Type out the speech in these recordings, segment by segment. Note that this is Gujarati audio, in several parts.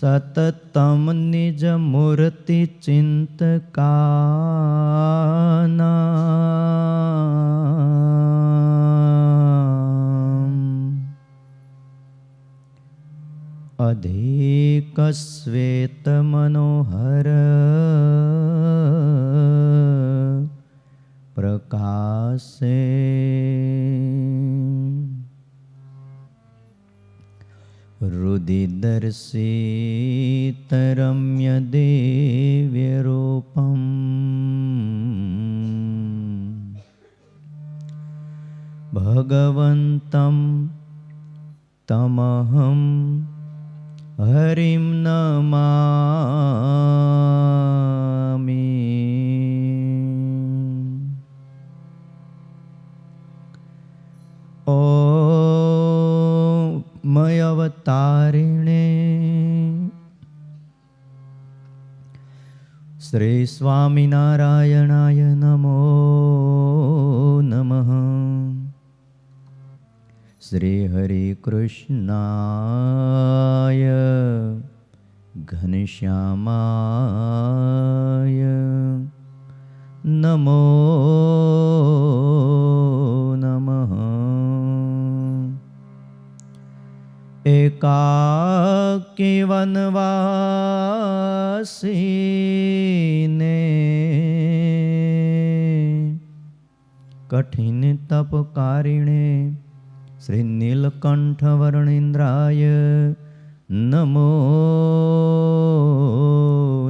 સતતમ નિજ મૂર્તિ ચિંતકાના અધિક શ્વેત મનોહર પ્રકાશે રુદિદર્શિત રમ્ય દિવ્ય રૂપમ ભગવંતમ તમહં હરિમ નમામિ ઓમ મયવતારિણે શ્રી સ્વામિનારાયણાય નમો નમઃ. શ્રી હરિ કૃષ્ણાય ઘનશ્યામાય નમો નમઃ. એકાકી વનવાસીને કઠિન તપકારિણે શ્રી નીલકંઠ વર્ણિન્દ્રાય નમો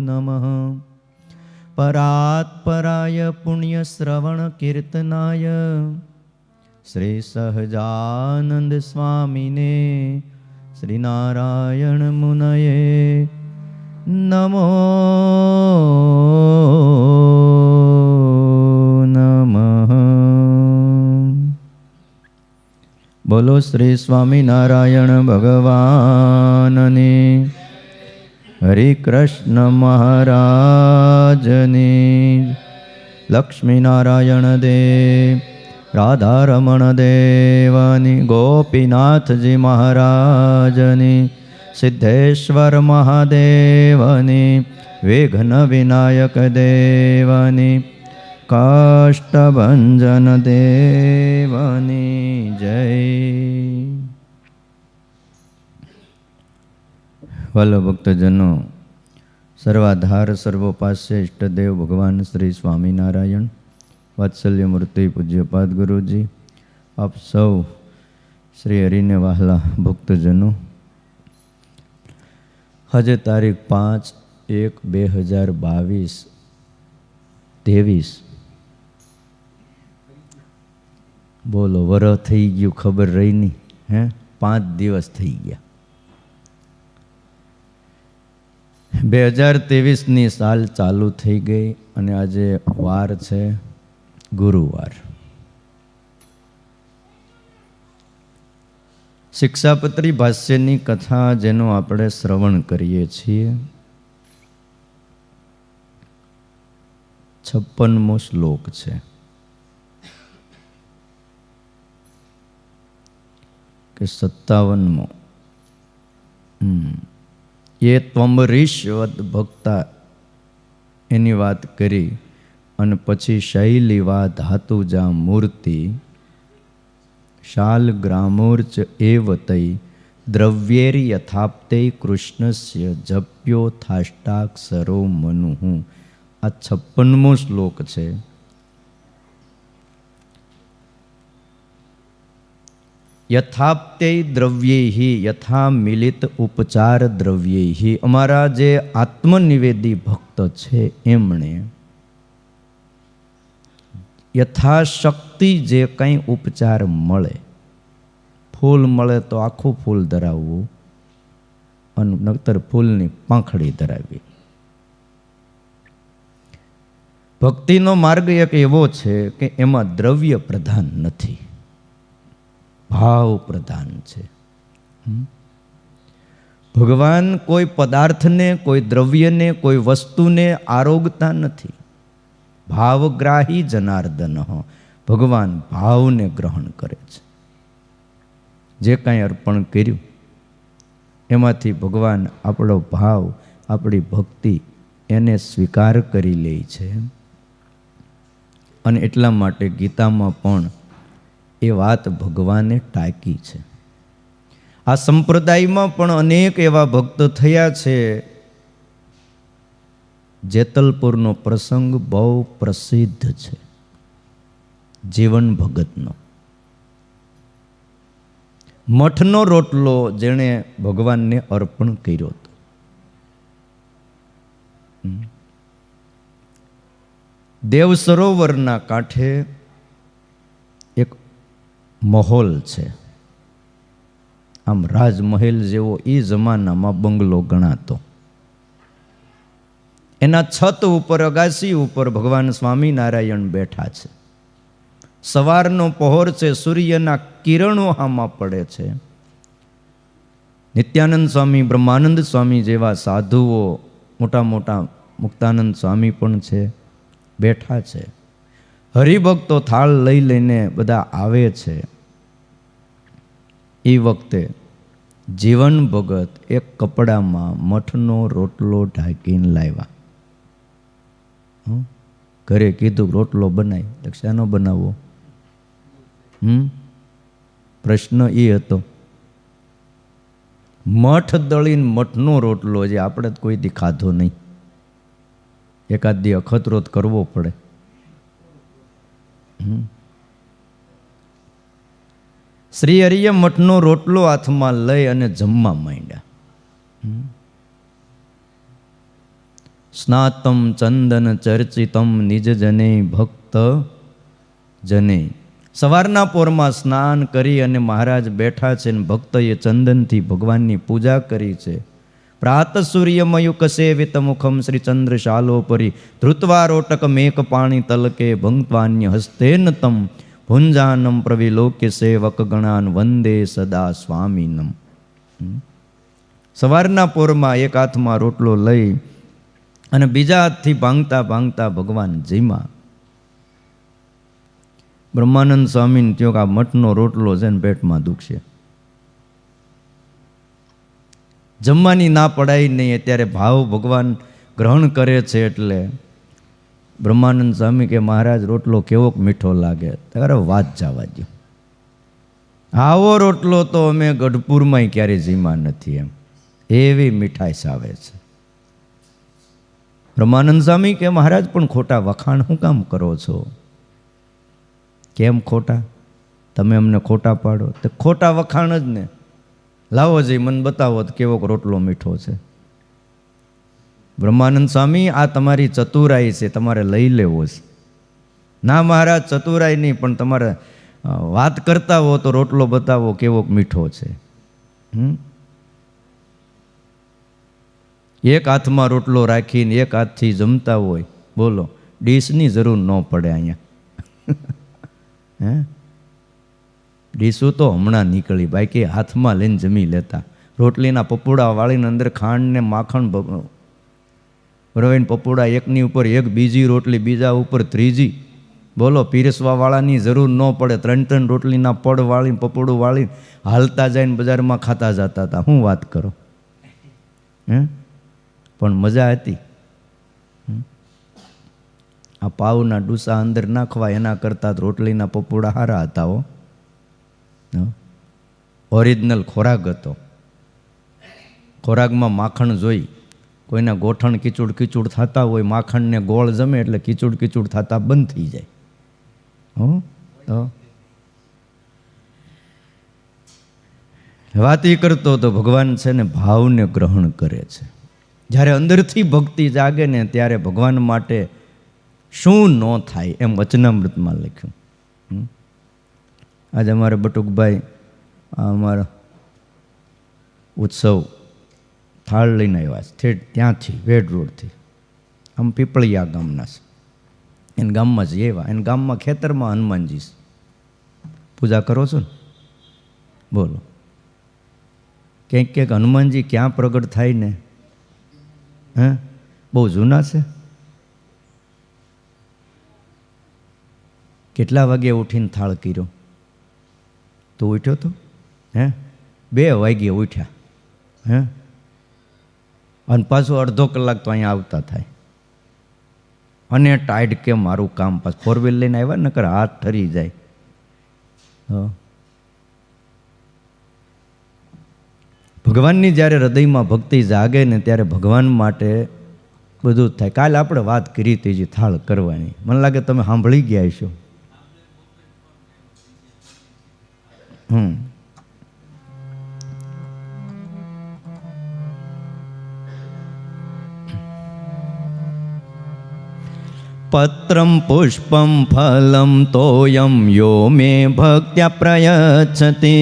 નમઃ. પરાત્પરાય પુણ્ય શ્રવણ કીર્તનાય શ્રી સહજાનંદ સ્વામીને શ્રી નારાયણ મુનયે નમો નમઃ. બોલો શ્રી સ્વામિનારાયણ ભગવાનની, હરિ કૃષ્ણ મહારાજની, લક્ષ્મીનારાયણ દેવ, રાધારમણ દેવની, ગોપીનાથજી મહારાજની, સિદ્ધેશ્વર મહાદેવની, વિઘ્ન વિનાયક દેવની, કાષ્ટભંજન દેવની જય. વાલા ભક્તજનો, સર્વાધાર સર્વોપાસ્ય ઇષ્ટદેવ ભગવાન શ્રી સ્વામિનારાયણ, વાત્સલ્ય મૂર્તિ પૂજ્યપાદ ગુરુજી, આપ સૌ શ્રી હરિને વહાલા ભક્તજનો, આજે તારીખ 5/1/2022 23 બોલો, વરહ થઈ ગયું ખબર રહી નહીં. 5 દિવસ થઈ ગયા. 2023ની સાલ ચાલુ થઈ ગઈ અને આજે વાર છે ગુરુવાર. શિક્ષાપત્રી ભાષ્યની કથા જેનું આપણે શ્રવણ કરીએ છીએ, 56મો શ્લોક છે કે 57મો. એ ત્વમરીશ્વદ ભક્તા એની વાત કરી અને પછી શૈલીવા ધાતુજા મૂર્તિ શાલ ગ્રામોર્ચ એવ તૈ દ્રવ્યેર યથાપ્તે કૃષ્ણસ્ય જપ્યો થાષ્ટાક્ષરો મનુઃ. આ 56મો શ્લોક છે. યથાપ્તે દ્રવ્યૈ યથા મિલિત ઉપચાર દ્રવ્યૈ. અમારા જે આત્મનિવેદી ભક્ત છે એમણે યથાશક્તિ જે કંઈ ઉપચાર મળે, ફૂલ મળે તો આખું ફૂલ ધરાવવું અને નક્તર ફૂલની પાંખડી ધરાવવી. ભક્તિનો માર્ગ એક એવો છે કે એમાં દ્રવ્ય પ્રધાન નથી, ભાવ પ્રધાન છે. ભગવાન કોઈ પદાર્થને, કોઈ દ્રવ્યને, કોઈ વસ્તુને આરોગતા નથી. ભાવગ્રાહી જનાર્દન, ભગવાન ભાવને ગ્રહણ કરે છે. જે કાંઈ અર્પણ કર્યું એમાંથી ભગવાન આપણો ભાવ, આપણી ભક્તિ એને સ્વીકાર કરી લે છે. અને એટલા માટે ગીતામાં પણ એ વાત ભગવાને ટાંકી છે. આ સંપ્રદાયમાં પણ અનેક એવા ભક્ત થયા છે. જેતલપુરનો પ્રસંગ બહુ પ્રસિદ્ધ છે, જીવન ભગતનો. મઠનો રોટલો જેણે ભગવાનને અર્પણ કર્યો હતો. દેવ સરોવરના કાંઠે એક મહોલ છે, આમ રાજમહેલ જેવો એ જમાનામાં બંગલો ગણાતો. એના છત ઉપર, અગાસી ઉપર ભગવાન સ્વામિનારાયણ બેઠા છે. સવારનો પહોર છે, સૂર્યના કિરણો આમાં પડે છે. નિત્યાનંદ સ્વામી, બ્રહ્માનંદ સ્વામી જેવા સાધુઓ, મોટા મોટા મુક્તાનંદ સ્વામી પણ છે, બેઠા છે. હરિભક્તો થાળ લઈ લઈને બધા આવે છે. એ વખતે જીવન ભગત એક કપડામાં મઠનો રોટલો ઢાંકીને લાવ્યા. ઘરે કીધું રોટલો બનાય, તો શાનો બનાવવો? પ્રશ્ન એ હતો. મઠ દળીને મઠનો રોટલો જે આપણે કોઈથી ખાધો નહીં, એકાદ દી અખતરોત કરવો પડે. શ્રી હરિએ મઠનો રોટલો હાથમાં લઈ અને જમવા માંડ્યા. સ્નાતમ ચંદન ચર્ચિતમ નિજ જને ભક્ત જને. સવારના પોરમાં સ્નાન કરી અને મહારાજ બેઠા છે, ને ભક્તએ ચંદનથી ભગવાનની પૂજા કરી છે. પ્રાત સૂર્યમયુક સેવિત મુખમ શ્રી ચંદ્ર શાલોપરી ધૃત્વા રોટક મેક પાણી તલકે ભંક્વાન્ય હસ્તેન તમ ભુંજાનમ પ્રવિલોક્ય સેવક ગણાન વંદે સદા સ્વામીનમ. સવારના પોરમાં એક હાથમાં રોટલો લઈ અને બીજા હાથથી ભાંગતા ભાંગતા ભગવાન જીમા. બ્રહ્માનંદ સ્વામીને થયો કે આ મઠનો રોટલો છે ને પેટમાં દુખશે, જમવાની ના પડાય નહીં. અત્યારે ભાવ ભગવાન ગ્રહણ કરે છે. એટલે બ્રહ્માનંદ સ્વામી કે મહારાજ રોટલો કેવોક મીઠો લાગે. અરે વાત જવા દો, આવો રોટલો તો અમે ગઢપુરમાં ક્યારેય જીમા નથી, એમ એવી મીઠાઈ આવે છે. બ્રહ્માનંદ સ્વામી કે મહારાજ પણ ખોટા વખાણ શું કામ કરો છો? કેમ ખોટા? તમે અમને ખોટા પાડો. તો ખોટા વખાણ જ ને. લાવો જી મને બતાવો કેવો રોટલો મીઠો છે. બ્રહ્માનંદ સ્વામી આ તમારી ચતુરાઈ છે, તમારે લઈ લેવો છે. ના મહારાજ ચતુરાઈ નહીં, પણ તમારે વાત કરતા હો તો રોટલો બતાવો કેવો મીઠો છે. એક હાથમાં રોટલો રાખીને એક હાથથી જમતા હોય, બોલો ડીશની જરૂર ન પડે અહીંયા. ડીશું તો હમણાં નીકળી, બાકી હાથમાં લઈને જમી લેતા. રોટલીના પપોડા વાળીને અંદર ખાંડ ને માખણ ભરવાઈને પપોડા એકની ઉપર એક, બીજી રોટલી બીજા ઉપર ત્રીજી. બોલો પીરસવા વાળાની જરૂર ન પડે. 3 રોટલીના પડ વાળીને પપોડું વાળીને હાલતા જઈને બજારમાં ખાતા જતા હતા. શું વાત કરો? પણ મજા હતી. આ પાવના ડૂસા અંદર નાખવા એના કરતાં રોટલીના પપોડા સારા હતા. હો, ઓરિજિનલ ખોરાક હતો. ખોરાકમાં માખણ જોઈ. કોઈના ગોઠણ કીચુડ કીચુડ થતા હોય, માખણને ગોળ જમે એટલે કીચુડ કીચુડ થતા બંધ થઈ જાય. તો વાત એ કરતો તો ભગવાન છે ને ભાવને ગ્રહણ કરે છે. જ્યારે અંદરથી ભક્તિ જાગે ને ત્યારે ભગવાન માટે શું ન થાય એમ વચનામૃતમાં લખ્યું. આજે અમારે બટુકભાઈ અમારા ઉત્સવ થાળ લઈને આવ્યા છે, ત્યાંથી વેડ રોડથી. આમ પીપળિયા ગામના છે. એને ગામમાં જ એવા, એને ગામમાં ખેતરમાં હનુમાનજી પૂજા કરો છો ને? બોલો ક્યાંક ક્યાંક હનુમાનજી ક્યાં પ્રગટ થાય ને? બહુ જૂના છે. કેટલા વાગે ઉઠીને થાળ કર્યો? તો ઉઠ્યો તો 2 વાગ્યે ઉઠ્યા. હે, અને પાછું અડધો કલાક તો અહીંયા આવતા થાય. અને ટાઈડ કે મારું કામ પાછું 4 વ્હીલ લઈને આવ્યા ને નકર હાથ ઠરી જાય. ભગવાનની જ્યારે હૃદયમાં ભક્તિ જાગે ને ત્યારે ભગવાન માટે બધું જ થાય. કાલે આપણે વાત કરી હતી જે થાળ કરવાની, મને લાગે તમે સાંભળી ગયા છો. પત્રમ પુષ્પમ ફલમ તોયમ યો મે ભક્ત્યા પ્રયચ્છતિ.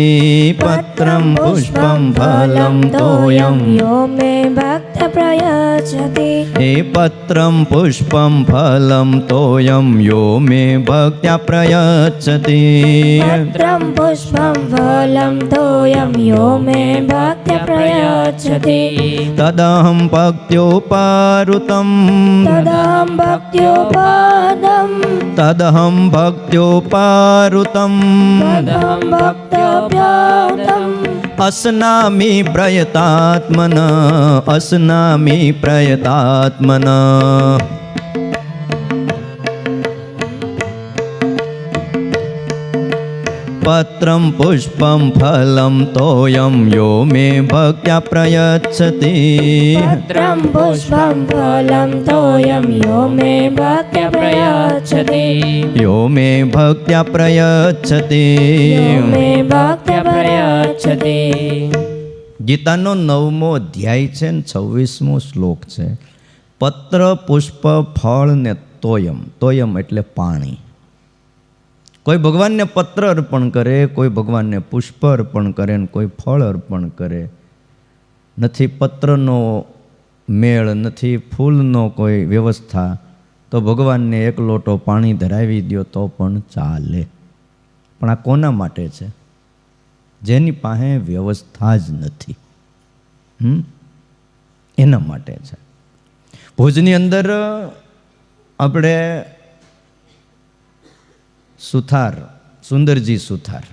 પત્રમ પુષ્પમ ફલમ તોયમ યો મે ભક્ત્યા પ્રયચ્છતિ. હે પત્રમ પુષ્પમ ફલમ તોયમ યો મે ભક્ત્યા પ્રયચ્છતિ. પત્રમ પુષ્પમ ફલમ તોયમ યો મે ભક્ત્યા પ્રયચ્છતિ. તદહં ભક્ત્યોપારુતમ તદહં ભક્ત્યોપાદમ તદહં ભક્ત્યોપારુતમ તદહં ભક્ત્યોપાદમ અસ્નામિ પ્રયતાત્મન અસ્નામિ પ્રયતાત્મન. પત્રમ પુષ્પમ ફલમ તોયમ યો મે ભક્ત્યા પ્રયચ્છતિ. પત્રમ પુષ્પમ ફલમ તોયમ યો મે ભક્ત્યા પ્રયચ્છતિ. યો મે ભક્ત્યા પ્રયચ્છતિ. યો મે ભક્ત્યા પ્રયચ્છતિ. ગીતાનો 9મો અધ્યાય છે ને 26મો શ્લોક છે. પત્ર પુષ્પ ફળ ને તોયમ. તોયમ એટલે પાણી. કોઈ ભગવાનને પત્ર અર્પણ કરે, કોઈ ભગવાનને પુષ્પ અર્પણ કરે ને કોઈ ફળ અર્પણ કરે. નથી પત્રનો મેળ, નથી ફૂલનો કોઈ વ્યવસ્થા, તો ભગવાનને એક લોટો પાણી ધરાવી દો તો પણ ચાલે. પણ આ કોના માટે છે? જેની પાસે વ્યવસ્થા જ નથી, એના માટે છે. ભુજની અંદર આપણે સુથાર, સુંદરજી સુથાર,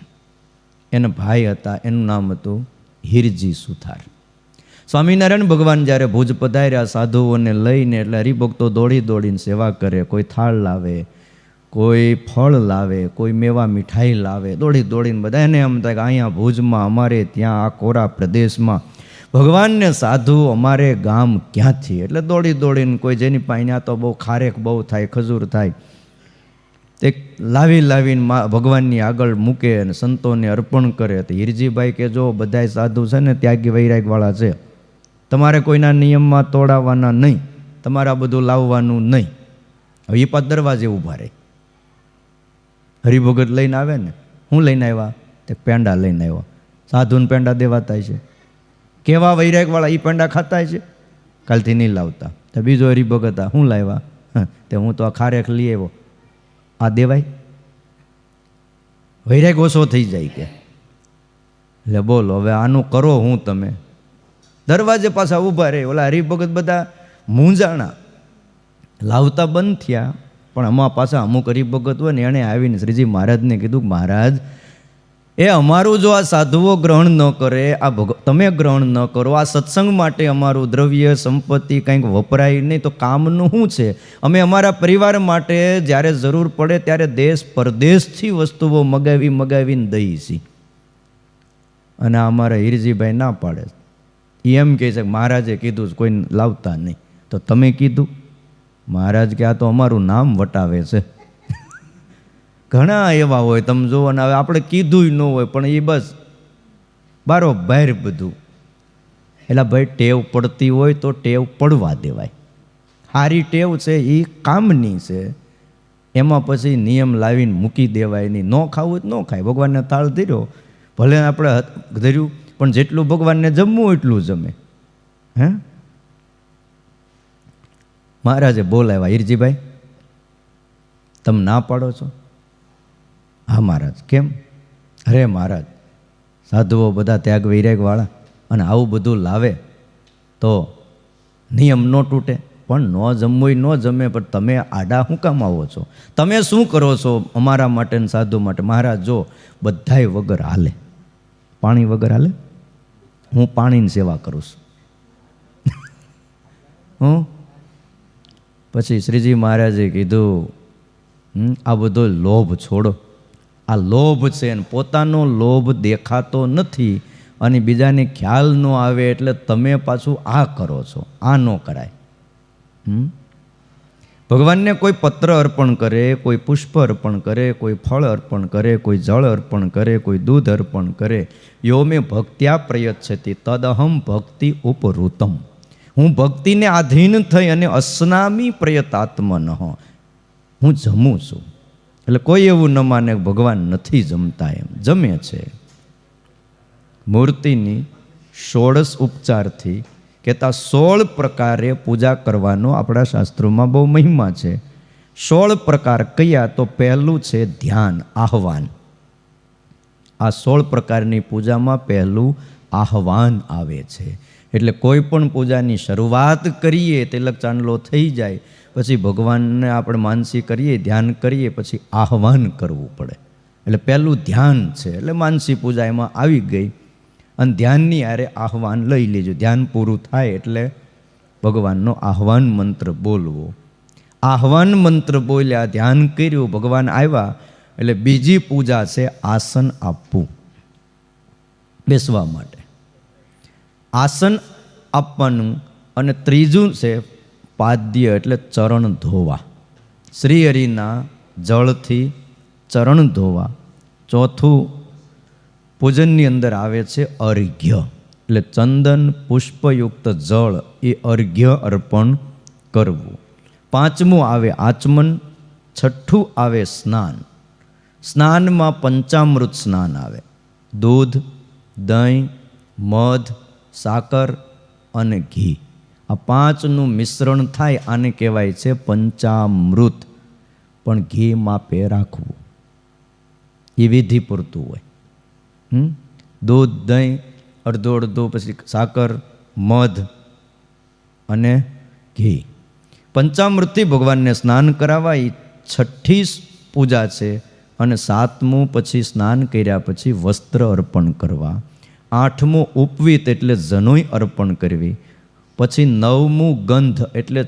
એના ભાઈ હતા, એનું નામ હતું હીરજી સુથાર. સ્વામિનારાયણ ભગવાન જ્યારે ભુજ પધાર્યા સાધુઓને લઈને, એટલે હરિભક્તો દોડી દોડીને સેવા કરે. કોઈ થાળ લાવે, કોઈ ફળ લાવે, કોઈ મેવા મીઠાઈ લાવે, દોડી દોડીને બધા. એને એમ થાય કે અહીંયા ભુજમાં અમારે ત્યાં આ કોરા પ્રદેશમાં ભગવાનને સાધુ અમારે ગામ ક્યાંથી? એટલે દોડી દોડીને કોઈ જેની પાસે તો બહુ ખારેક બહુ થાય, ખજૂર થાય, તે લાવીને ભગવાનની આગળ મૂકે અને સંતોને અર્પણ કરે. તો હીરજીભાઈ કે જો બધાય સાધુ છે ને ત્યાગી વૈરાગવાળા છે, તમારે કોઈના નિયમમાં તોડાવવાના નહીં, તમારે આ બધું લાવવાનું નહીં. હવે એ પાછ દરવાજે ઊભા રહે. હરિભગત લઈને આવે ને, હું લઈને આવ્યા? તે પેંડા લઈને આવ્યા. સાધુને પેંડા દેવાતા છે. કેવા વૈરાગવાળા? એ પેંડા ખાતા છે, કાલથી નહીં લાવતા. તો બીજો હરિભગત, હું લાવ્યા? તે હું તો આ ખારેક લઈ આવ્યો. આ દેવાય? વૈરાગ ઓછો થઈ જાય કે. એટલે બોલો હવે આનું કરો હું? તમે દરવાજે પાછા ઊભા રહે. ઓલા હરિભગત બધા મૂંઝાણા, લાવતા બંધ થયા. પણ આમાં પાછા અમુક હરિભગત હોય ને, એણે આવીને શ્રીજી મહારાજને કીધું, મહારાજ એ અમારું જો આ સાધુઓ ગ્રહણ ન કરે, આ તમે ગ્રહણ ન કરો, આ સત્સંગ માટે અમારું દ્રવ્ય સંપત્તિ કંઈક વપરાય નહીં તો કામનું શું છે? અમે અમારા પરિવાર માટે જ્યારે જરૂર પડે ત્યારે દેશ પરદેશથી વસ્તુઓ મગાવીને દઈએ છીએ. અને અમારા હીરજીભાઈ ના પાડે. એમ કહે છે કે મહારાજે કીધું કોઈ લાવતા નહીં. તો તમે કીધું? મહારાજ કે આ તો અમારું નામ વટાવે છે. ઘણા એવા હોય તમે જુઓ ને. હવે આપણે કીધું ન હોય પણ એ બસ બારોબાર બધું. એટલે ભાઈ ટેવ પડતી હોય તો ટેવ પડવા દેવાય. સારી ટેવ છે એ કામની છે, એમાં પછી નિયમ લાવીને મૂકી દેવાય નહીં. ન ખાવું હોય તો ન ખાય. ભગવાનને થાળ ધર્યો, ભલે આપણે ધર્યું, પણ જેટલું ભગવાનને જમવું એટલું જમે. હે, મહારાજે બોલાવ્યા, હીરજીભાઈ તમે ના પાડો છો? હા મહારાજ. કેમ? અરે મહારાજ, સાધુઓ બધા ત્યાગ વૈરાગવાળા અને આવું બધું લાવે તો નિયમ ન તૂટે. પણ ન જમવું ન જમે, પણ તમે આડા શું કામ આવો છો? તમે શું કરો છો અમારા માટે ને સાધુ માટે? મહારાજ જો બધાય વગર હાલે, પાણી વગર હાલે? હું પાણીની સેવા કરું છું. હું પછી શ્રીજી મહારાજે કીધું આ બધો લોભ છોડો. આ લોભ છે ને પોતાનો લોભ દેખાતો નથી અને બીજાને ખ્યાલ ન આવે એટલે તમે પાછું આ કરો છો. આ ન કરાય. ભગવાનને કોઈ પત્ર અર્પણ કરે, કોઈ પુષ્પ અર્પણ કરે, કોઈ ફળ અર્પણ કરે, કોઈ જળ અર્પણ કરે, કોઈ દૂધ અર્પણ કરે. યો મેં ભક્ત્યા પ્રયચ્છતિ તદહમ ભક્તિ ઉપરૂતમ. હું ભક્તિને આધીન થઈ અને અસ્નામી પ્રયતાત્મન, હું જમું છું. એટલે કોઈ એવું ન માને ભગવાન નથી જમતા, એમ જમે છે. મૂર્તિની 16 ઉપચારથી કહેતા 16 પ્રકારે પૂજા કરવાનો આપણા શાસ્ત્રોમાં બહુ મહિમા છે. 16 પ્રકાર કયા? તો પહેલું છે ધ્યાન, આહવાન. આ 16 પ્રકારની પૂજામાં પહેલું આહવાન આવે છે. એટલે કોઈ પણ પૂજાની શરૂઆત કરીએ તિલક ચાંદલો થઈ જાય પછી ભગવાનને આપણે માનસી કરીએ, ધ્યાન કરીએ, પછી આહવાન કરવું પડે. એટલે પહેલું ધ્યાન છે. એટલે માનસી પૂજા એમાં આવી ગઈ અને ધ્યાનની આરે આહવાન લઈ લેજો. ધ્યાન પૂરું થાય એટલે ભગવાનનો આહવાન મંત્ર બોલવો. આહવાન મંત્ર બોલ્યા, ધ્યાન કર્યું, ભગવાન આવ્યા એટલે બીજી પૂજા છે આસન આપવું, બેસવા માટે આસન આપવાનું. અને ત્રીજું છે પાદ્ય એટલે ચરણ ધોવા, શ્રી હરિના જળથી ચરણ ધોવા. ચોથું પૂજનની અંદર આવે છે અર્ઘ્ય, એટલે ચંદન પુષ્પયુક્ત જળ એ અર્ઘ્ય અર્પણ કરવું. પાંચમું આવે આચમન. છઠ્ઠું આવે સ્નાન. સ્નાનમાં પંચામૃત સ્નાન આવે. દૂધ, દહીં, મધ, સાકર અને ઘી, આ પાંચનું મિશ્રણ થાય, આને કહેવાય છે પંચામૃત. પણ ઘી માપે રાખવું, એ વિધિ પૂરતું હોય. દૂધ, દહીં, અડધો અડધો, પછી સાકર, મધ અને ઘી. પંચામૃતથી ભગવાનને સ્નાન કરાવવા એ 6ઠ્ઠી પૂજા છે. અને 7મું પછી સ્નાન કર્યા પછી વસ્ત્ર અર્પણ કરવા. 8મું ઉપવીત એટલે જનોઈ અર્પણ કરવી. પછી 9મું ગંધ એટલે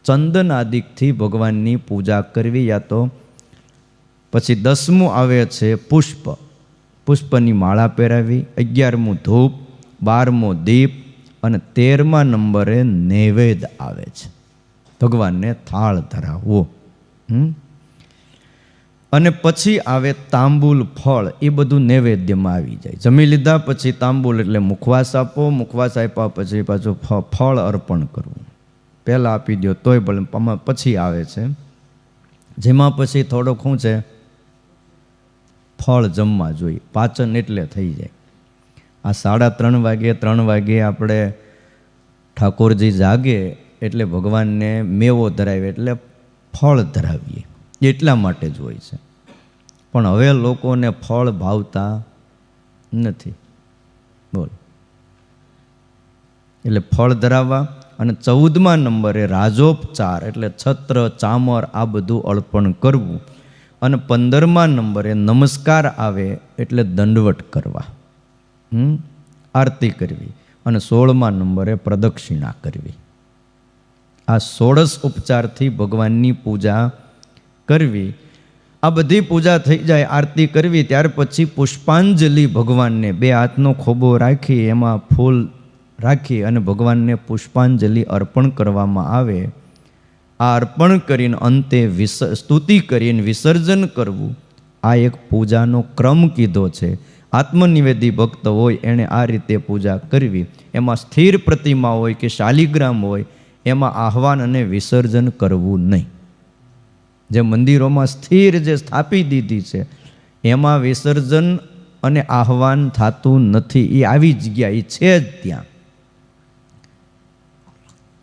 ચંદન આદિકથી ભગવાનની પૂજા કરવી. યા તો પછી 10મું આવે છે પુષ્પ, પુષ્પની માળા પહેરાવી. 11મું ધૂપ, 12મો દીપ અને 13મા નંબરે નૈવેદ્ય આવે છે, ભગવાનને થાળ ધરાવવો. અને પછી આવે તાંબુલ, ફળ, એ બધું નૈવેદ્યમાં આવી જાય. જમી લીધા પછી તાંબુલ એટલે મુખવાસ આપો, મુખવાસ આપ્યા પછી પાછું ફળ અર્પણ કરવું. પહેલાં આપી દો તોય ભલે, પછી આવે છે જેમાં પછી થોડોક શું છે ફળ જમવા જોઈએ, પાચન એટલે થઈ જાય. આ 3:30 3 વાગે આપણે ઠાકોરજી જાગે એટલે ભગવાનને મેવો ધરાવીએ એટલે ફળ ધરાવીએ, એટલા માટે જ હોય છે. પણ હવે લોકોને ફળ ભાવતા નથી, બોલ. એટલે ફળ ધરાવવા. અને 14મા નંબરે રાજોપચાર એટલે છત્ર, ચામર આ બધું અર્પણ કરવું. અને 15મા નંબરે નમસ્કાર આવે એટલે દંડવટ કરવા, આરતી કરવી. અને 16મા નંબરે પ્રદક્ષિણા કરવી. આ 16 ઉપચારથી ભગવાનની પૂજા કરવી. આ બધી પૂજા થઈ જાય, આરતી કરવી, ત્યાર પછી પુષ્પાંજલિ ભગવાનને 2 હાથનો ખોબો રાખી એમાં ફૂલ રાખી અને ભગવાનને પુષ્પાંજલિ અર્પણ કરવામાં આવે. આ અર્પણ કરીને અંતે સ્તુતિ કરીને વિસર્જન કરવું. આ એક પૂજાનો ક્રમ કીધો છે. આત્મનિવેદી ભક્ત હોય એણે આ રીતે પૂજા કરવી. એમાં સ્થિર પ્રતિમા હોય કે શાલિગ્રામ હોય એમાં આહવાન અને વિસર્જન કરવું નહીં. જે મંદિરોમાં સ્થિર જે સ્થાપી દીધી છે એમાં વિસર્જન અને આહવાન થતું નથી. એ આવી જગ્યા એ છે જ ત્યાં.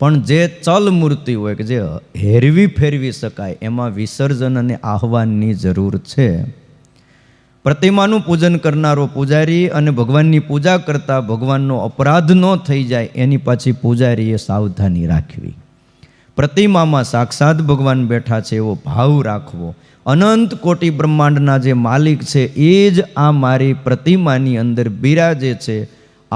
પણ જે ચલ મૂર્તિ હોય કે જે હેરવી ફેરવી શકાય એમાં વિસર્જન અને આહવાનની જરૂર છે. પ્રતિમાનું પૂજન કરનારો પૂજારી અને ભગવાનની પૂજા કરતા ભગવાનનો અપરાધ ન થઈ જાય એની પાછી પૂજારીએ સાવધાની રાખવી. પ્રતિમામાં સાક્ષાત ભગવાન બેઠા છે એવો ભાવ રાખવો. અનંત કોટી બ્રહ્માંડના જે માલિક છે એ જ આ મારી પ્રતિમાની અંદર બિરાજે છે,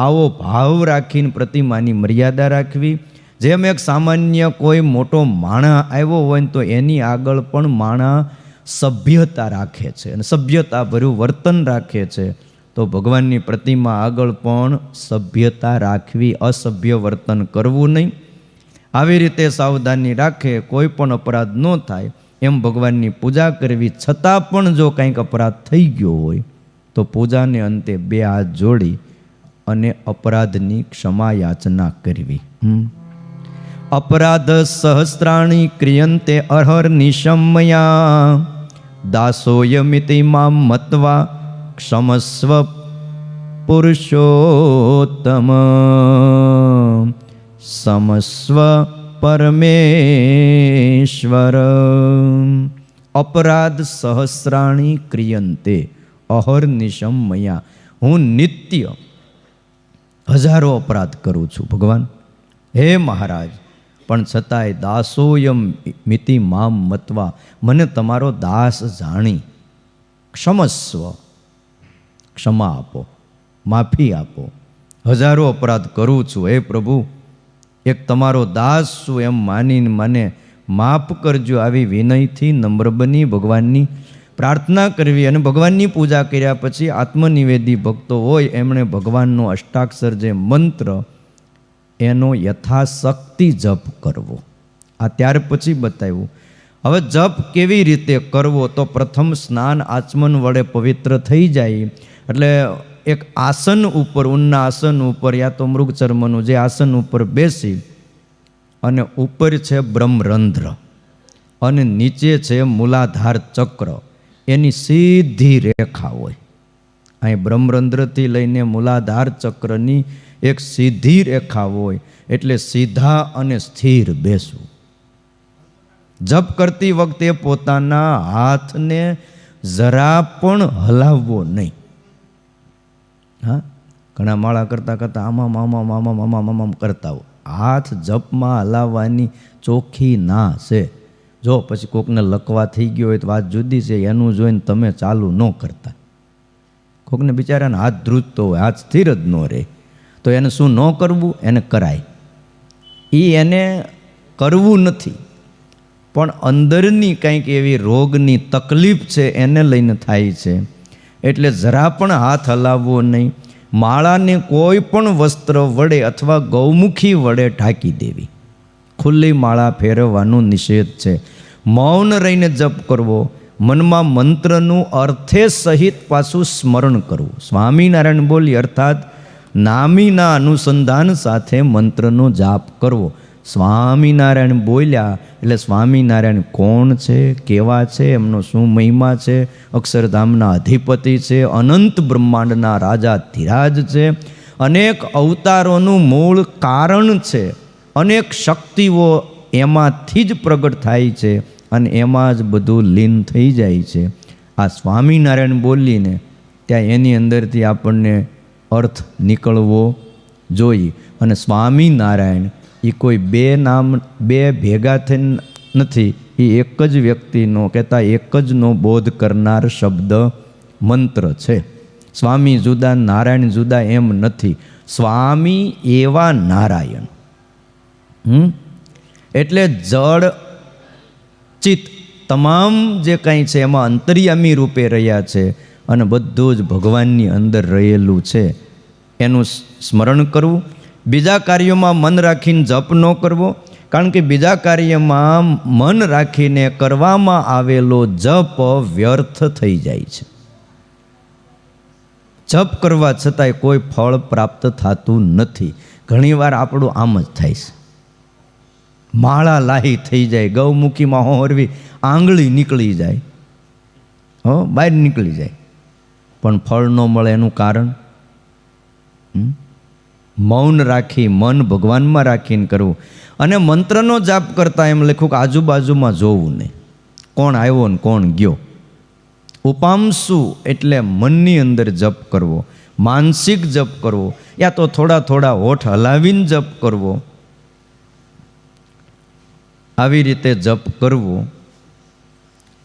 આવો ભાવ રાખીને પ્રતિમાની મર્યાદા રાખવી. જેમ એક સામાન્ય કોઈ મોટો માણા આવ્યો હોય ને તો એની આગળ પણ માણા સભ્યતા રાખે છે અને સભ્યતા ભર્યું વર્તન રાખે છે, તો ભગવાનની પ્રતિમા આગળ પણ સભ્યતા રાખવી, અસભ્ય વર્તન કરવું નહીં. આવી રીતે સાવધાની રાખે, કોઈ પણ અપરાધ ન થાય એમ ભગવાનની પૂજા કરવી. છતાં પણ જો કંઈક અપરાધ થઈ ગયો હોય તો પૂજાને અંતે બે હાથ જોડી અને અપરાધની ક્ષમા યાચના કરવી. અપરાધ સહસ્રાણી ક્રિયંતે અહર નિશમયા દાસોયમિતિ મામ મત્વા ક્ષમસ્વ પુરુષોત્તમ સમસ્વ પરમેશ્વર. અપરાધ સહસ્રાણી ક્રિયંતે અહર્નિશમ મયા. હું નિત્ય હજારો અપરાધ કરું છું ભગવાન, હે મહારાજ, પણ છતાંય દાસોયમ મિતિ મામ મત્વા, મને તમારો દાસ જાણી ક્ષમસ્વ, ક્ષમા આપો, માફી આપો. હજારો અપરાધ કરું છું, હે પ્રભુ, એક તમારો દાસ છું એમ માનીને મને માફ કરજો. આવી વિનયથી નમ્ર બની ભગવાનની પ્રાર્થના કરવી. અને ભગવાનની પૂજા કર્યા પછી આત્મનિવેદી ભક્તો હોય એમણે ભગવાનનો અષ્ટાક્ષર જે મંત્ર એનો યથાશક્તિ જપ કરવો. આ ત્યાર પછી બતાવ્યું. હવે જપ કેવી રીતે કરવો? તો પ્રથમ સ્નાન આચમન વડે પવિત્ર થઈ જાય એટલે એક આસન ઉપર, ઊનના આસન ઉપર યા તો મૃગચર્મનું જે આસન ઉપર બેસી અને ઉપર છે બ્રહ્મરંધ્ર અને નીચે છે મૂલાધાર ચક્ર, એની સીધી રેખા હોય. અહીં બ્રહ્મરંધ્રથી લઈને મૂલાધાર ચક્રની એક સીધી રેખા હોય એટલે સીધા અને સ્થિર બેસવું. જપ કરતી વખતે પોતાના હાથને જરા પણ હલાવવો નહીં. હા, ઘણા માળા કરતાં કરતાં આમાં મામા મામા મામા મામા કરતા હોય. હાથ જપમાં હલાવવાની ચોખ્ખી ના છે. જો પછી કોકને લકવા થઈ ગયો હોય તો વાત જુદી છે, એનું જોઈને તમે ચાલુ ન કરતા. કોકને બિચારાને હાથ ધ્રુજતો હોય, હાથ સ્થિર જ ન રહે, તો એને શું ન કરવું? એને કરાય. એને કરવું નથી, પણ અંદરની કંઈક એવી રોગની તકલીફ છે એને લઈને થાય છે. એટલે જરા પણ હાથ હલાવવો નહીં. માળાને કોઈ પણ વસ્ત્ર વડે અથવા ગૌમુખી વડે ઢાંકી દેવી. ખુલ્લી માળા ફેરવવાનો નિષેધ છે. મૌન રહીને જપ કરવો. મનમાં મંત્રનું અર્થે સહિત પાછું સ્મરણ કરવું. સ્વામિનારાયણ બોલી અર્થાત નામીના અનુસંધાન સાથે મંત્રનો જાપ કરવો. સ્વામિનારાયણ બોલ્યા એટલે સ્વામિનારાયણ કોણ છે, કેવા છે, એમનો શું મહિમા છે, અક્ષરધામના અધિપતિ છે, અનંત બ્રહ્માંડના રાજા ધીરાજ છે, અનેક અવતારોનું મૂળ કારણ છે, અનેક શક્તિઓ એમાંથી જ પ્રગટ થાય છે અને એમાં જ બધું લીન થઈ જાય છે. આ સ્વામિનારાયણ બોલીને ત્યાં એની અંદરથી આપણને અર્થ નીકળવો જોઈએ. અને સ્વામિનારાયણ એ કોઈ બે નામ બે ભેગા થઈને નથી, એ એક જ વ્યક્તિનો કહેતા એક જનો બોધ કરનાર શબ્દ મંત્ર છે. સ્વામી જુદા નારાયણ જુદા એમ નથી. સ્વામી એવા નારાયણ. એટલે જળ ચિત્ત તમામ જે કંઈ છે એમાં અંતર્યામી રૂપે રહ્યા છે અને બધું જ ભગવાનની અંદર રહેલું છે એનું સ્મરણ કરવું. બીજા કાર્યોમાં મન રાખીને જપ ન કરવો, કારણ કે બીજા કાર્યમાં મન રાખીને કરવામાં આવેલો જપ વ્યર્થ થઈ જાય છે. જપ કરવા છતાંય કોઈ ફળ પ્રાપ્ત થતું નથી. ઘણીવાર આપણું આમ જ થાય છે. માળા લાહી થઈ જાય, ગૌમુખીમાં હોરવી આંગળી નીકળી જાય, બહાર નીકળી જાય, પણ ફળ ન મળે. એનું કારણ મૌન રાખી મન ભગવાનમાં રાખીને કરવું. અને મંત્રનો જાપ કરતા એમ લખ્યું કે આજુબાજુમાં જોવું નહીં, કોણ આવ્યો ને કોણ ગયો. ઉપાંશુ એટલે મનની અંદર જપ કરવો, માનસિક જપ કરવો, યા તો થોડા થોડા હોઠ હલાવીને જપ કરવો. આવી રીતે જપ કરવો.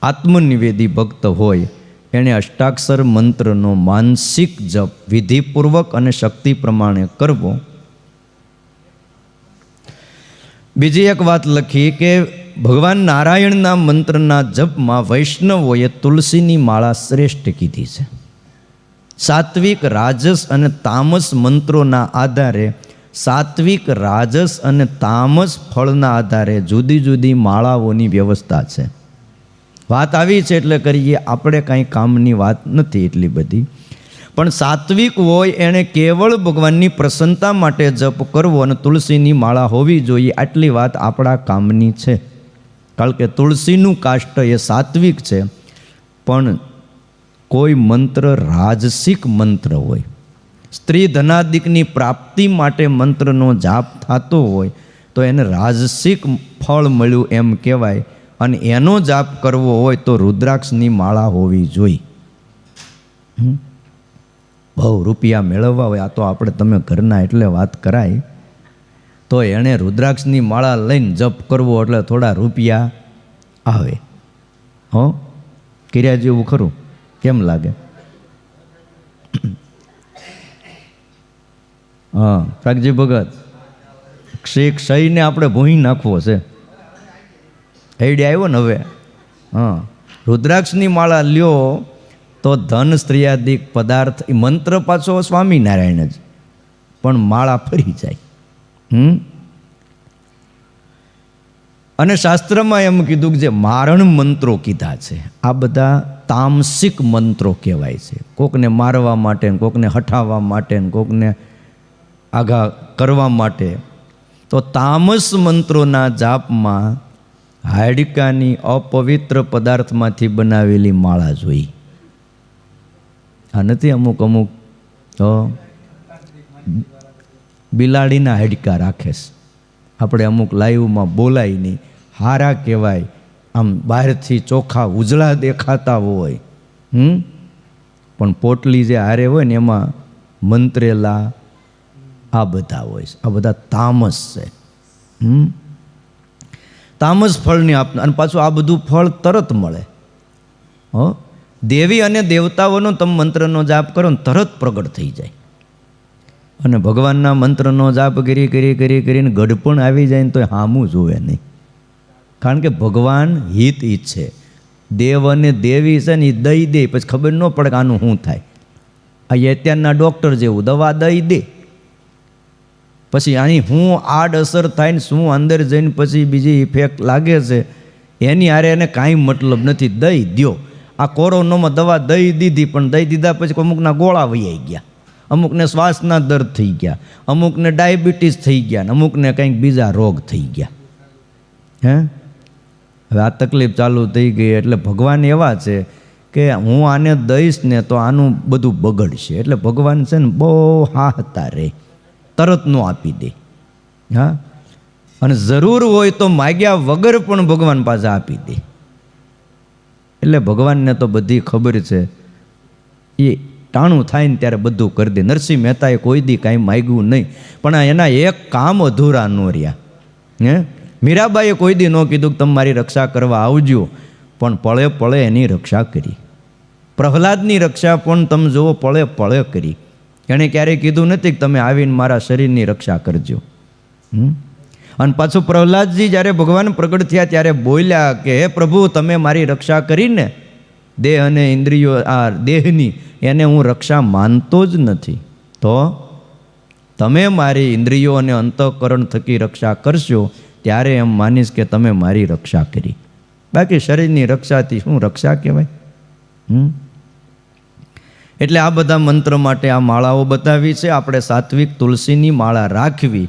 આત્મનિવેદી ભક્ત હોય એણે અષ્ટાક્ષર મંત્રનો માનસિક જપ વિધિપૂર્વક અને શક્તિ પ્રમાણે કરવો. બીજી એક વાત લખી કે ભગવાન નારાયણના મંત્રના જપમાં વૈષ્ણવોએ તુલસીની માળા શ્રેષ્ઠ કીધી છે. સાત્વિક, રાજસ અને તામસ મંત્રોના આધારે, સાત્વિક, રાજસ અને તામસ ફળના આધારે જુદી જુદી માળાઓની વ્યવસ્થા છે. વાત આવી છે એટલે કરીએ, આપણે કાંઈ કામની વાત નથી એટલી બધી. પણ સાત્વિક હોય એણે કેવળ ભગવાનની પ્રસન્નતા માટે જપ કરવો અને તુલસીની માળા હોવી જોઈએ, આટલી વાત આપણા કામની છે. કારણ કે તુલસીનું કાષ્ટ એ સાત્વિક છે. પણ કોઈ મંત્ર રાજસિક મંત્ર હોય, સ્ત્રી ધનાદિકની પ્રાપ્તિ માટે મંત્રનો જાપ થતો હોય તો એને રાજસિક ફળ મળ્યું એમ કહેવાય. અને એનો જાપ કરવો હોય તો રુદ્રાક્ષની માળા હોવી જોઈએ. બહુ રૂપિયા મેળવવા હોય, આ તો આપણે તમે ઘરના એટલે વાત કરાય, તો એણે રુદ્રાક્ષની માળા લઈને જપ કરવો એટલે થોડા રૂપિયા આવે. હો, કર્યા જેવું ખરું? કેમ લાગે? હા, પ્રાગજી ભગત, ક્ષયને આપણે ભૂઈ નાખવો છે. આઈડિયા આવ્યો ને હવે? હા, રુદ્રાક્ષની માળા લ્યો તો ધન, સ્ત્રીયાદિક પદાર્થ, એ મંત્ર પાછો સ્વામિનારાયણ જ, પણ માળા ફરી જાય. અને શાસ્ત્રમાં એમ કીધું કે જે મારણ મંત્રો કીધા છે, આ બધા તામસિક મંત્રો કહેવાય છે. કોકને મારવા માટે, કોકને હટાવવા માટે, કોકને આઘા કરવા માટે. તો તામસ મંત્રોના જાપમાં હાડકાની અપવિત્ર પદાર્થમાંથી બનાવેલી માળા જોઈ. આ નથી અમુક તો બિલાડીના હાડકા રાખે છે. આપણે અમુક લાઈવમાં બોલાય નહીં, હારા કહેવાય, આમ બહારથી ચોખ્ખા ઉજળા દેખાતા હોય, પણ પોટલી જે હારે હોય ને એમાં મંત્રેલા આ બધા હોય છે. આ બધા તામસ છે. તામસ ફળની અને પાછું આ બધું ફળ તરત મળે. દેવી અને દેવતાઓનો તમે મંત્રનો જાપ કરો ને તરત પ્રગટ થઈ જાય. અને ભગવાનના મંત્રનો જાપ કરીને ગઢપણ આવી જાય ને તો હામું જોવે નહીં. કારણ કે ભગવાન હિત ઈચ્છે. દેવ અને દેવી છે ને એ દઈ દે, પછી ખબર ન પડે કે આનું શું થાય. આ અત્યારના ડૉક્ટર જેવું દવા દઈ દે, પછી આની શું આડઅસર થાય ને શું અંદર જઈને પછી બીજી ઇફેક્ટ લાગે છે એની હારે એને કાંઈ મતલબ નથી. દઈ દ્યો. આ કોરોનામાં દવા દઈ દીધી, પણ દઈ દીધા પછી અમુકના ગોળા વૈયાઈ ગયા, અમુકને શ્વાસના દર્દ થઈ ગયા, અમુકને ડાયાબિટીસ થઈ ગયા, અમુકને કંઈક બીજા રોગ થઈ ગયા. હવે આ તકલીફ ચાલુ થઈ ગઈ. એટલે ભગવાન એવા છે કે હું આને દઈશ ને તો આનું બધું બગડશે. એટલે ભગવાન છે ને બહુ હાહતા રહે, તરત નો આપી દે. હા, અને જરૂર હોય તો માગ્યા વગર પણ ભગવાન પાછા આપી દે. એટલે ભગવાનને તો બધી ખબર છે, એ ટાણું થાય ને ત્યારે બધું કરી દે. નરસિંહ મહેતાએ કોઈ દી કાંઈ માગ્યું નહીં, પણ એના એક કામ અધૂરા ન રહ્યા. મીરાબાઈએ કોઈ દી ન કીધું કે તમે મારી રક્ષા કરવા આવજો, પણ પળે પળે એની રક્ષા કરી. પ્રહલાદની રક્ષા પણ તમે જુઓ, પળે પળે કરી. એણે ક્યારેય કીધું નથી કે તમે આવીને મારા શરીરની રક્ષા કરજો. અને પાછું પ્રહલાદજી જ્યારે ભગવાન પ્રગટ થયા ત્યારે બોલ્યા કે હે પ્રભુ, તમે મારી રક્ષા કરીને દેહ અને ઇન્દ્રિયો, આ દેહની, એને હું રક્ષા માનતો જ નથી. તો તમે મારી ઇન્દ્રિયો અને અંતઃકરણ થકી રક્ષા કરશો ત્યારે એમ માનીશ કે તમે મારી રક્ષા કરી. બાકી શરીરની રક્ષાથી શું રક્ષા કહેવાય? એટલે આ બધા મંત્ર માટે આ માળાઓ બતાવી છે. આપણે સાત્વિક તુલસીની માળા રાખવી,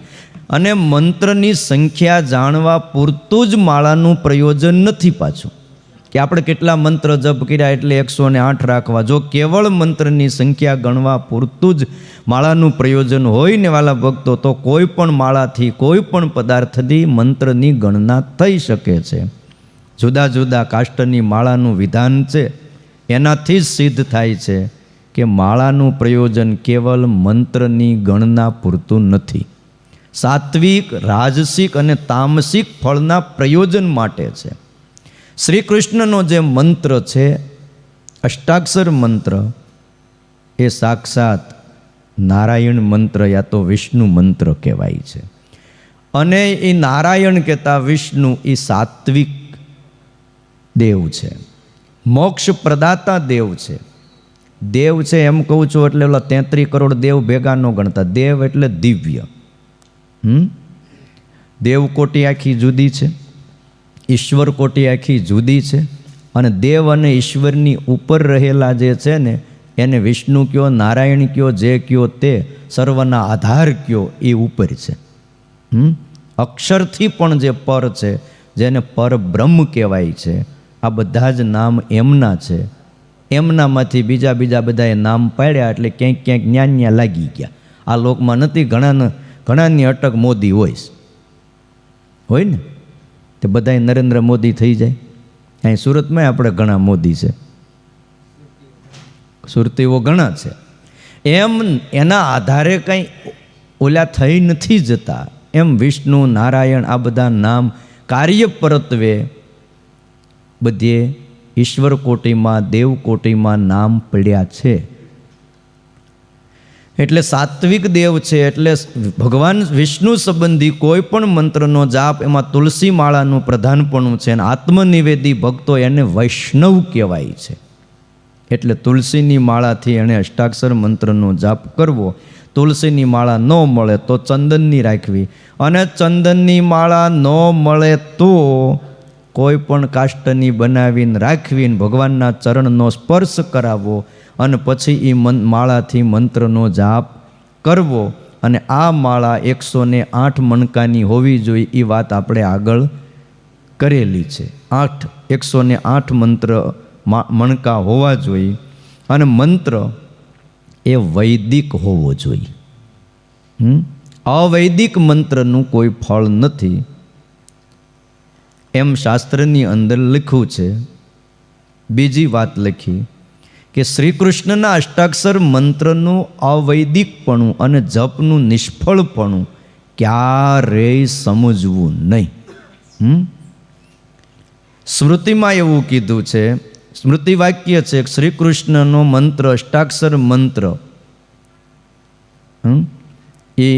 અને મંત્રની સંખ્યા જાણવા પૂરતું જ માળાનું પ્રયોજન નથી. પાછું કે આપણે કેટલા મંત્ર જપ કર્યા એટલે 108 રાખવા. જો કેવળ મંત્રની સંખ્યા ગણવા પૂરતું જ માળાનું પ્રયોજન હોય ને વાલા ભક્તો, તો કોઈ પણ માળાથી, કોઈ પણ પદાર્થથી મંત્રની ગણના થઈ શકે છે. જુદા જુદા કાષ્ટની માળાનું વિધાન છે, એનાથી જ સિદ્ધ થાય છે કે માળાનું પ્રયોજન કેવલ મંત્રની ગણના પૂરતું નથી. સાત્વિક, રાજસિક અને તામસિક ફળના પ્રયોજન માટે છે. શ્રી કૃષ્ણનો જે મંત્ર છે અષ્ટાક્ષર મંત્ર એ સાક્ષાત નારાયણ મંત્ર યા તો વિષ્ણુ મંત્ર કહેવાય છે. અને એ નારાયણ કહેતા વિષ્ણુ એ સાત્વિક દેવ છે, મોક્ષ પ્રદાતા દેવ છે. દેવ છે એમ કહું છું એટલે ઓલા 33 કરોડ દેવ ભેગા ન ગણતા. દેવ એટલે દિવ્ય. દેવકોટી આખી જુદી છે, ઈશ્વર કોટી આખી જુદી છે. અને દેવ અને ઈશ્વરની ઉપર રહેલા જે છે ને એને વિષ્ણુ કયો, નારાયણ કયો, જે કયો તે સર્વના આધાર કયો એ ઉપર છે. અક્ષરથી પણ જે પર છે, જેને પરબ્રહ્મ કહેવાય છે, આ બધા જ નામ એમના છે. એમનામાંથી બીજા બધાએ નામ પાડ્યા એટલે ક્યાંક ક્યાંક ન્યા લાગી ગયા. આ લોકમાં નથી, ઘણાની અટક મોદી હોય ને, તે બધાએ નરેન્દ્ર મોદી થઈ જાય. અહીં સુરતમાં આપણે ઘણા મોદી છે, સુરતીઓ ઘણા છે. એમ એના આધારે કંઈ ઓલા થઈ નથી જતા. એમ વિષ્ણુ, નારાયણ આ બધા નામ કાર્ય પરત્વે બધે ઈશ્વર કોટીમાં, દેવ કોટીમાં નામ પડ્યા છે. એટલે સાત્વિક દેવ છે. એટલે ભગવાન વિષ્ણુ સંબંધી કોઈ પણ મંત્રનો જાપ એમાં તુલસી માળાનું પ્રધાનપણું છે. અને આત્મનિવેદી ભક્તો એને વૈષ્ણવ કહેવાય છે. એટલે તુલસીની માળાથી એણે અષ્ટાક્ષર મંત્રનો જાપ કરવો. તુલસીની માળા ન મળે તો ચંદનની રાખવી, અને ચંદનની માળા ન મળે તો કોઈ પણ કાષ્ટની બનાવીને રાખવીને ભગવાનના ચરણનો સ્પર્શ કરાવવો અને પછી એ માળાથી મંત્રનો જાપ કરવો. અને આ માળા 108 મણકાની હોવી જોઈએ એ વાત આપણે આગળ કરેલી છે. 108 મંત્ર મણકા હોવા જોઈએ. અને મંત્ર એ વૈદિક હોવો જોઈએ. અવૈદિક મંત્રનું કોઈ ફળ નથી એમ શાસ્ત્રની અંદર લખ્યું છે. બીજી વાત લખી કે શ્રી કૃષ્ણના અષ્ટાક્ષર મંત્રનું અવૈદિકપણું અને જપનું નિષ્ફળપણું ક્યારેય સમજવું નહીં. સ્મૃતિમાં એવું કીધું છે, સ્મૃતિ વાક્ય છે કે શ્રી કૃષ્ણનો મંત્ર, અષ્ટાક્ષર મંત્ર એ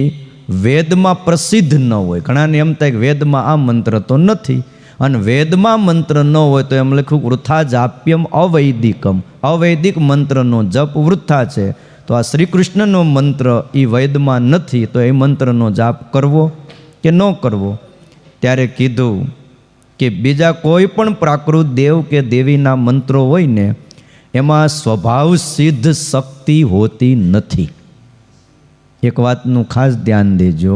વેદમાં પ્રસિદ્ધ ન હોય. ઘણાને એમ થાય કે વેદમાં આ મંત્ર તો નથી, અને વેદમાં મંત્ર ન હોય તો એમ લખ્યું વૃથા જાપ્યમ અવૈદિકમ, અવૈદિક મંત્રનો જપ વૃથા છે. તો આ શ્રી કૃષ્ણનો મંત્ર એ વેદમાં નથી, તો એ મંત્રનો જાપ કરવો કે ન કરવો? ત્યારે કીધું કે બીજા કોઈ પણ પ્રાકૃત દેવ કે દેવીના મંત્રો હોય ને એમાં સ્વભાવ સિદ્ધ શક્તિ હોતી નથી. એક વાતનું ખાસ ધ્યાન દેજો,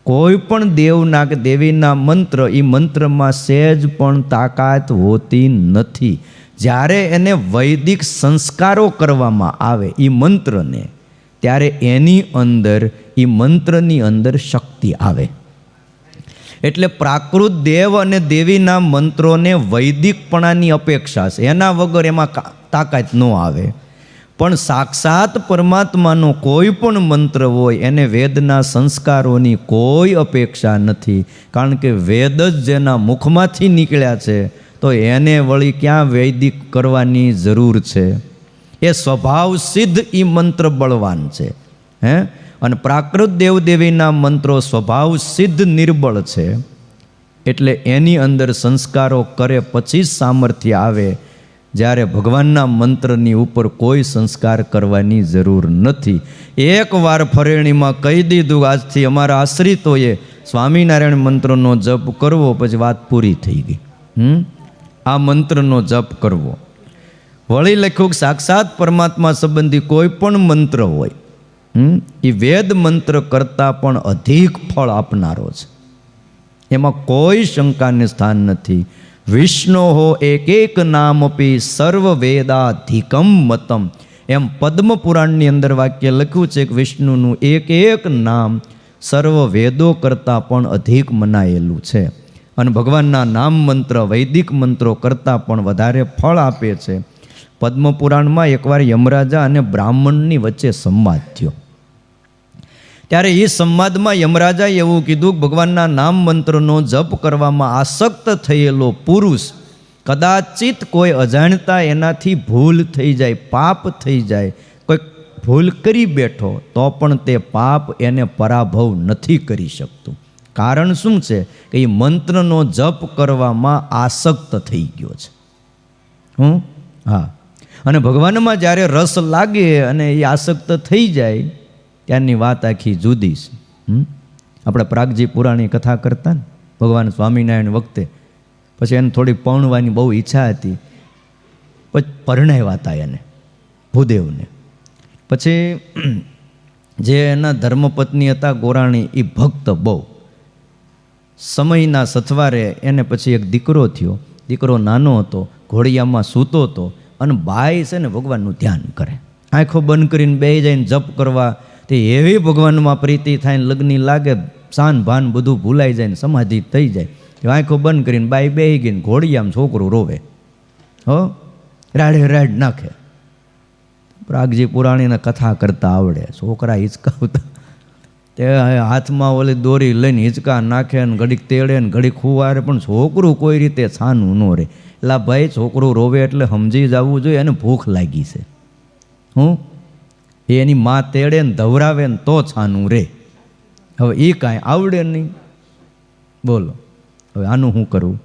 કોઈ પણ દેવના કે દેવીના મંત્ર એ મંત્રમાં સહેજ પણ તાકાત હોતી નથી. જ્યારે એને વૈદિક સંસ્કારો કરવામાં આવે એ મંત્રને, ત્યારે એની અંદર એ મંત્રની અંદર શક્તિ આવે. એટલે પ્રાકૃત દેવ અને દેવીના મંત્રોને વૈદિકપણાની અપેક્ષા છે, એના વગર એમાં તાકાત ન આવે. પણ સાક્ષાત પરમાત્માનો કોઈ પણ મંત્ર હોય એને વેદના સંસ્કારોની કોઈ અપેક્ષા નથી. કારણ કે વેદ જ જેના મુખમાંથી નીકળ્યા છે તો એને વળી ક્યાં વૈદિક કરવાની જરૂર છે? એ સ્વભાવ સિદ્ધ એ મંત્ર બળવાન છે. અને પ્રાકૃત દેવદેવીના મંત્રો સ્વભાવ સિદ્ધ નિર્બળ છે. એટલે એની અંદર સંસ્કારો કરે પછી જ સામર્થ્ય આવે. જ્યારે ભગવાનના મંત્રની ઉપર કોઈ સંસ્કાર કરવાની જરૂર નથી. એકવાર ફરેણીમાં કહી દીધું આજથી અમારા આશ્રિતોએ સ્વામિનારાયણ મંત્રનો જપ કરવો, પછી વાત પૂરી થઈ ગઈ. આ મંત્રનો જપ કરવો. વળી લખ્યું કે સાક્ષાત પરમાત્મા સંબંધી કોઈ પણ મંત્ર હોય એ વેદ મંત્ર કરતાં પણ અધિક ફળ આપનારો છે. એમાં કોઈ શંકાને સ્થાન નથી. વિષ્ણો એક નામપી સર્વ વેદાધિકમ મતમ, એમ પદ્મ પુરાણની અંદર વાક્ય લખ્યું છે કે વિષ્ણુનું એક નામ સર્વ વેદો કરતાં પણ અધિક મનાયેલું છે. અને ભગવાનના નામ મંત્ર વૈદિક મંત્રો કરતાં પણ વધારે ફળ આપે છે. પદ્મ પુરાણમાં એકવાર યમરાજા અને બ્રાહ્મણની વચ્ચે સંવાદ થયો. ત્યારે એ સંવાદમાં યમરાજાએ એવું કીધું કે ભગવાનના નામ મંત્રનો જપ કરવામાં આસક્ત થયેલો પુરુષ કદાચિત કોઈ અજાણતા એનાથી ભૂલ થઈ જાય, પાપ થઈ જાય, કોઈ ભૂલ કરી બેઠો તો પણ તે પાપ એને પરાભવ નથી કરી શકતું. કારણ શું છે કે એ મંત્રનો જપ કરવામાં આસક્ત થઈ ગયો છે. હા, અને ભગવાનમાં જ્યારે રસ લાગે અને એ આસક્ત થઈ જાય ત્યારની વાત આખી જુદી છે. આપણે પ્રાગજી પુરાણી કથા કરતા ને ભગવાન સ્વામિનારાયણ વખતે, પછી એને થોડી પૌણવાની બહુ ઈચ્છા હતી, પછી પરણાવ્યા હતા એને ભૂદેવને. પછી જે એના ધર્મપત્ની હતા ગોરાણી, એ ભક્ત બહુ. સમયના સથવારે એને પછી એક દીકરો થયો. દીકરો નાનો હતો, ઘોડિયામાં સૂતો હતો, અને બાઈ છે ને ભગવાનનું ધ્યાન કરે, આંખો બંધ કરીને બેસી જઈને જપ કરવા. તે એવી ભગવાનમાં પ્રીતિ થાય, લગ્ન લાગે, શાન ભાન બધું ભૂલાઈ જાય ને સમાધિ થઈ જાય. આંખો બંધ કરીને બાઈ બેસી ગઈને ઘોડિયામાં છોકરું રોવે, રાડે રાડ નાખે. પ્રાગજી પુરાણીને કથા કરતા આવડે, છોકરા હિંચકાવતા, તે હાથમાં ઓલી દોરી લઈને હિંચકા નાખે ને ઘડીક તેડે ને ઘડીક ખુવારે, પણ છોકરું કોઈ રીતે છાનું ન રહે. એટલે ભાઈ છોકરું રોવે એટલે સમજી જવું જોઈએ એને ભૂખ લાગી છે. એની માં તેડે ને ધવરાવે ને તો છાનું રે. હવે એ કાંઈ આવડે નહીં, બોલો હવે આનું શું કરવું?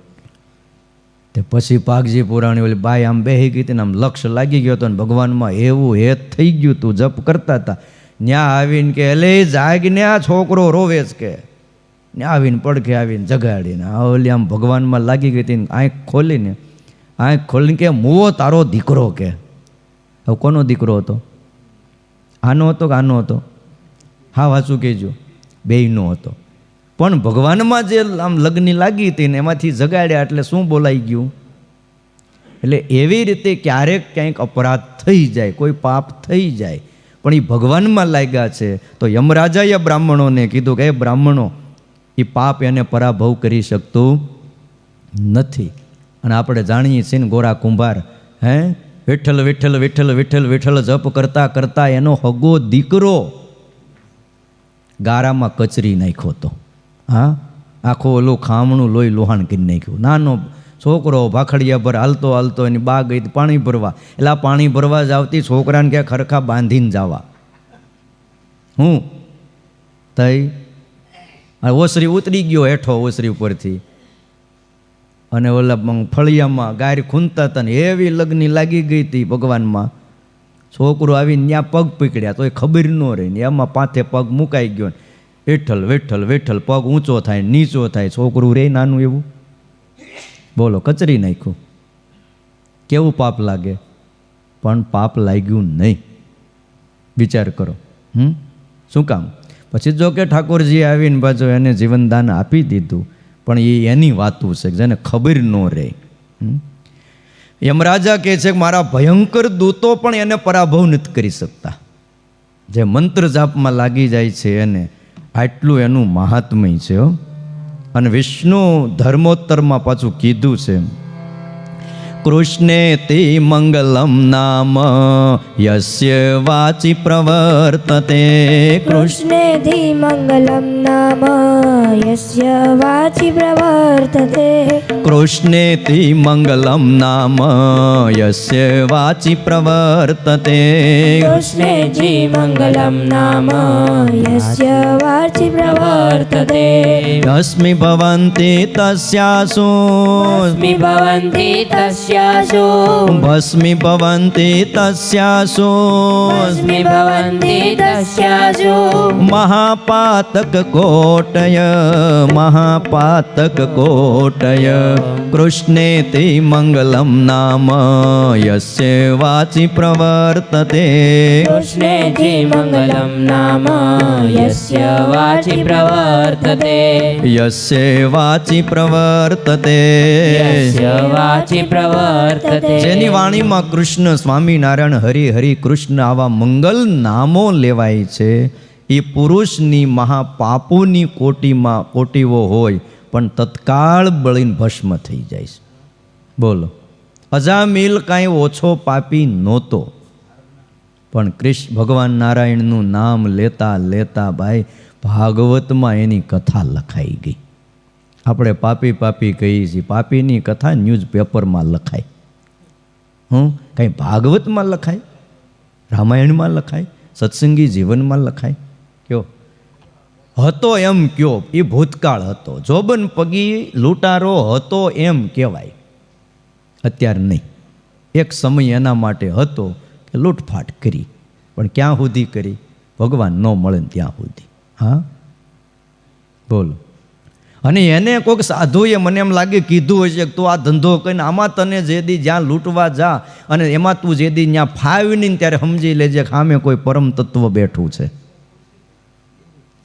તે પછી પાગજી પુરાણી ઓલી બાઈ આમ બેહી ગઈ હતી ને આમ લક્ષ્ય લાગી ગયો હતો ને ભગવાનમાં એવું હેત થઈ ગયું તું, જપ કરતા હતા. ન્યા આવીને કે એલે જાગને આ છોકરો રોવે છે કે, ન્યા આવીને પડખે આવીને જગાડીને ઓલી આમ ભગવાનમાં લાગી ગઈ હતી. આંખ ખોલીને કે મુવો તારો દીકરો કે. હવે કોનો દીકરો હતો? આનો હતો કે આનો હતો? હા વાંચું કહેજો, બેયનો હતો. પણ ભગવાનમાં જે આમ લગ્ન લાગી હતી ને એમાંથી જગાડ્યા એટલે શું બોલાઈ ગયું? એટલે એવી રીતે ક્યારેક ક્યાંક અપરાધ થઈ જાય, કોઈ પાપ થઈ જાય, પણ એ ભગવાનમાં લાગ્યા છે. તો યમરાજાએ બ્રાહ્મણોને કીધું કે એ બ્રાહ્મણો, એ પાપ એને પરાભવ કરી શકતું નથી. અને આપણે જાણીએ છીએ ને ગોરા કુંભાર, વિઠ્ઠલ વિઠ્ઠલ વિઠ્ઠલ વિઠ્ઠલ વિઠ્ઠલ જપ કરતા કરતા એનો હગો દીકરો ગારામાં કચરી નાખ્યો હતો. હા, આખો ઓલું ખામણું લોહી લોહાણ કરી નાખ્યું. નાનો છોકરો ભાખડિયા પર હાલતો હાલતો એની બા ગઈ પાણી ભરવા. એટલે આ પાણી ભરવા જ આવતી છોકરાને ક્યાં ખરખા બાંધીને જવા. થઈ ઓસરી ઉતરી ગયો હેઠો ઓસરી ઉપરથી, અને ઓલા ફળિયામાં ગાય ખૂંદતા હતા ને એવી લગ્ન લાગી ગઈ હતી ભગવાનમાં. છોકરો આવીને ત્યાં પગ પકડ્યા તો એ ખબર ન રહી ને એમાં પાથે પગ મુકાઈ ગયો. વિઠ્ઠલ વિઠ્ઠલ વિઠ્ઠલ, પગ ઊંચો થાય નીચો થાય, છોકરું રે નાનું એવું. બોલો, કચરી નાખ્યું. કેવું પાપ લાગે? પણ પાપ લાગ્યું નહીં. વિચાર કરો. શું કામ? પછી જો કે ઠાકોરજી આવીને પાછો એને જીવનદાન આપી દીધું, પણ એ એની વાતું છે જેને ખબર ન રહે. યમરાજા કહે છે કે મારા ભયંકર દૂતો પણ એને પરાભવ નથી કરી શકતા. જે મંત્ર જાપમાં લાગી જાય છે એને આટલું એનું મહાત્મ્ય છે. અને વિષ્ણુ ધર્મોત્તરમાં પાછું કીધું છે, કૃષ્ણે તે મંગલમ નામ યસ્ય વાચી પ્રવર્તતે. કૃષ્ણેધિ મંગલમ નામ યસ્ય વાચી પ્રવર્તતે. કૃષ્ણેતિ મંગલમ નામ યસ્ય વાચી પ્રવર્તતે. કૃષ્ણેધિ મંગલમ નામ યસ્ય વાચી પ્રવર્તતે. અસ્મિ ભવન્તિ તસ્યાસુ ભસ્મી ભવન્તિ તસ્યાસુ. ભસ્મિ ભવન્તિ તસ્યાસુ. ભસ્મી ભવન્તિ તસ્યાસુ. મહાપાતક કોટય મહાપાતક કોટય. કૃષ્ણેતિ મંગલમ નામ યસ્ય વાચી પ્રવર્તતે. કૃષ્ણેધિ મંગલમ નામ યસ્ય વાચી પ્રવર્તતે. યસ્ય વાચી પ્રવર્તતે. યસ્ય વાચી પ્રવર્તતે. જેની વાણીમાં કૃષ્ણ સ્વામિનારાયણ હરિ હરિ કૃષ્ણ આવા મંગલ નામો લેવાય છે, એ પુરુષની મહાપાપોની કોટીઓ હોય પણ તત્કાળ બળીને ભસ્મ થઈ જાય છે. બોલો, અજામિલ કાંઈ ઓછો પાપી નહોતો, પણ કૃષ્ણ ભગવાન નારાયણનું નામ લેતા લેતા ભાઈ ભાગવતમાં એની કથા લખાઈ ગઈ. આપણે પાપી પાપી કહીએ છીએ. પાપીની કથા ન્યૂઝપેપરમાં લખાય, કંઈ ભાગવતમાં લખાય, રામાયણમાં લખાય, સત્સંગી જીવનમાં લખાય. કયો હતો એમ કયો, એ ભૂતકાળ હતો. જોબન પગી લૂંટારો હતો એમ કહેવાય, અત્યારે નહીં. એક સમય એના માટે હતો કે લૂંટફાટ કરી, પણ ક્યાં સુધી કરી? ભગવાન ન મળે ને ત્યાં સુધી. હા બોલો. અને એને કોઈક સાધુએ મને એમ લાગે કીધું હશે કે તું આ ધંધો કરીને આમાં તને જે દી જ્યાં લૂંટવા જા અને એમાં તું જે દી ત્યાં ફાવી નહીં ત્યારે સમજી લેજે કે સામે કોઈ પરમ તત્વ બેઠું છે.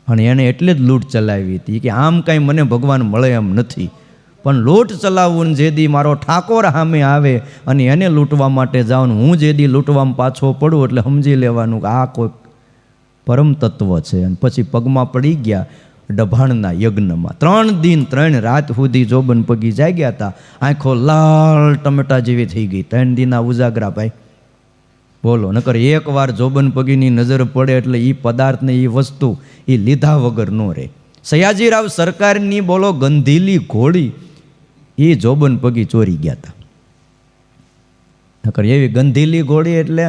અને એને એટલે જ લૂંટ ચલાવી હતી કે આમ કાંઈ મને ભગવાન મળે એમ નથી, પણ લૂંટ ચલાવવું જે દી મારો ઠાકોર સામે આવે અને એને લૂંટવા માટે જાઉં, હું જે દી લૂંટવામાં પાછો પડું એટલે સમજી લેવાનું કે આ કોઈ પરમ તત્વ છે. અને પછી પગમાં પડી ગયા ડભાણના યજ્ઞમાં. 3 દિન 3 રાત સુધી જોબન પગી જાગ્યા હતા. આંખો લાલ ટમેટા જેવી થઈ ગઈ. 3 દિનના ઉજાગરા ભાઈ. બોલો, નકર એકવાર જોબન પગીની નજર પડે એટલે એ પદાર્થને એ વસ્તુ એ લીધા વગર ન રહે. સયાજીરાવ સરકારની બોલો ગંધીલી ઘોડી એ જોબન પગી ચોરી ગયા હતા. નકર એવી ગંધીલી ઘોડી એટલે